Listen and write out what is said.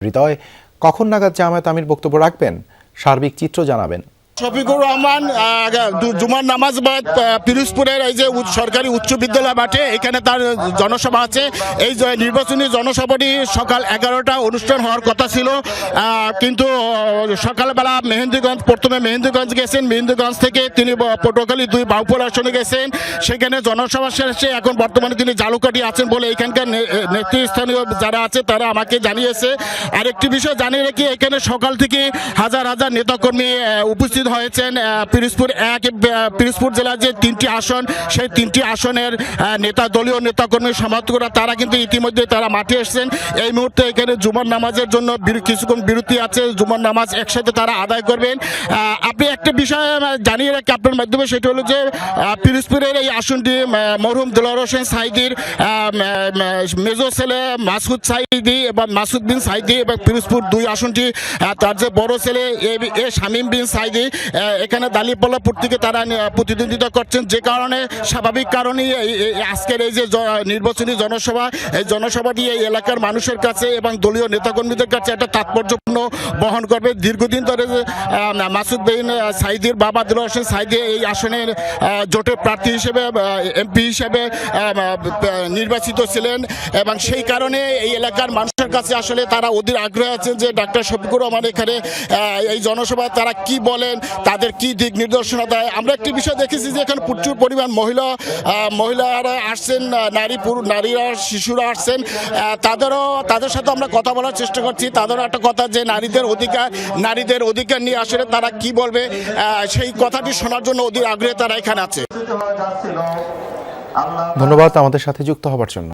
হৃদয় কখন নাগাদ জামায়াত আমির বক্তব্য রাখবেন, সার্বিক চিত্র জানাবেন। শফিকুর রহমান জুমার নামাজ বাদ পিরোজপুরের এই যে সরকারি উচ্চ বিদ্যালয় মাঠে এখানে তার জনসভা আছে। এই নির্বাচনী জনসভাটি সকাল 11টা অনুষ্ঠান হওয়ার কথা ছিল, কিন্তু সকালবেলা প্রথমে মেহেন্দিগঞ্জ গেছেন, মেহেন্দিগঞ্জ থেকে তিনি পটুয়াখালী 2 বাউপুর আসনে গেছেন, সেখানে জনসভা শেষে এখন বর্তমানে তিনি জালুকাঠি আছেন বলে এখানকার নেতৃস্থানীয় যারা আছে তারা আমাকে জানিয়েছে। আরেকটি বিষয় জানিয়ে রাখি, এখানে সকাল থেকে হাজার হাজার নেতাকর্মী উপস্থিত হয়েছেন। পিরোজপুর জেলার যে 3টি আসন, সেই 3টি আসনের দলীয় নেতাকর্মী সমর্থকরা তারা কিন্তু ইতিমধ্যে তারা মাঠে এসেছেন। এই মুহূর্তে এখানে জুমার নামাজের জন্য কিছুক্ষণ বিরতি আছে, জুমার নামাজ একসাথে তারা আদায় করবেন। আপনি একটা বিষয় জানিয়ে রাখি আপনার মাধ্যমে, সেটা হলো যে পিরোজপুরের এই আসনটি মরহুম দেলোয়ার হোসেন সাঈদীর মেজো ছেলে মাসুদ সাঈদী এবং মাসুদ বিন সাঈদী, এবং পিরোজপুর 2 আসনটি তার যে বড় ছেলে এ শামীম বিন সাঈদী এখানে দালিপাল্লাপুর থেকে তারা প্রতিদ্বন্দ্বিতা করছেন। যে কারণে স্বাভাবিক কারণেই আজকের এই যে নির্বাচনী জনসভা, এই জনসভাটি এই এলাকার মানুষের কাছে এবং দলীয় নেতাকর্মীদের কাছে একটা তাৎপর্যপূর্ণ বহন করবে। দীর্ঘদিন ধরে মাসুদ বিন সাঈদীর বাবা দেলোয়ার হোসেন সাঈদী এই আসনের জোটের প্রার্থী হিসেবে এমপি হিসেবে নির্বাচিত ছিলেন, এবং সেই কারণে এই এলাকার মানুষের কাছে আসলে তারা অধীর আগ্রহে আছেন যে ডক্টর শফিকুর রহমান এখানে এই জনসভায় তারা কি বলেন, তাদের কি দিক নির্দেশনা দেয়। আমরা একটি বিষয় দেখেছি যে এখানে প্রচুর পরিমাণ মহিলারা আসছেন, নারীরা শিশুরা আসছেন, তাদের সাথে আমরা কথা বলার চেষ্টা করছি। তাদেরও একটা কথা যে নারীদের অধিকার নিয়ে আসলে তারা কি বলবে, সেই কথাটি শোনার জন্য অধীর আগ্রহে তারা এখানে আছে। ধন্যবাদ আমাদের সাথে যুক্ত হবার জন্য।